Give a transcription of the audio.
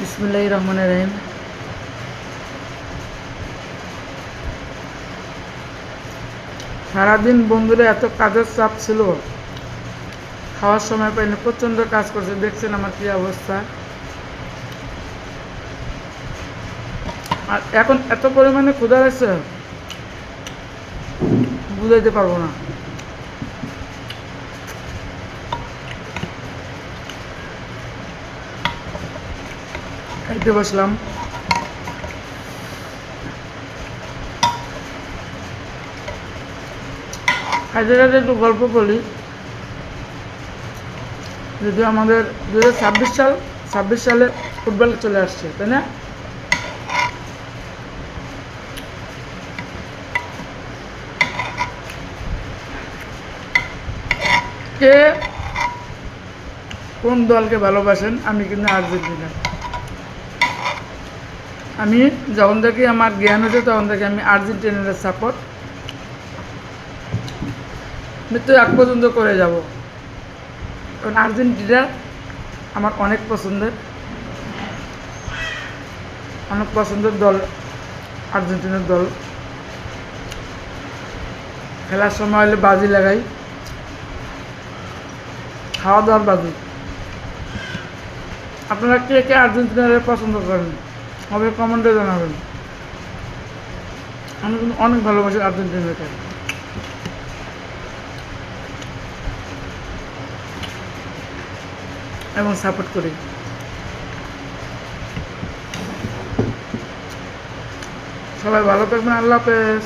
বিসমিল্লাহির রহমানির রহিম। সারাদিন বন্ধুরা এত কাজের চাপ ছিল, খাওয়ার সময় পাইনি, প্রচণ্ড কাজ করছে। দেখছেন আমার কী অবস্থা। আর এখন এত পরিমাণে ক্ষুধা লাগছে, বুঝাইতে পারবো না। খাইতে বসলাম। খাইতে খাইতে একটু গল্প বলি। যদিও আমাদের 2026 সালে ফুটবল চলে আসছে, তাই না? কে কোন দলকে ভালোবাসেন? আমি কিন্তু আর্জেন্টিনা। আমি যখন থেকে আমার জ্ঞান হচ্ছে তখন থেকে আমি আর্জেন্টিনার সাপোর্ট মৃত্যু আগ পর্যন্ত করে যাব। কারণ আর্জেন্টিনা আমার অনেক পছন্দের দল। আর্জেন্টিনার দল খেলার সময় হলে বাজি লাগাই, খাওয়া দাওয়ার বাজি। আপনারা কে কে আর্জেন্টিনারে পছন্দ করেন হবে কমেন্টে জানাবেন। আমি কিন্তু অনেক ভালোবাসি আর্জেন্টিনাকে এবং সাপোর্ট করি। সবাই ভালো থাকবেন। আল্লাহ হাফেজ।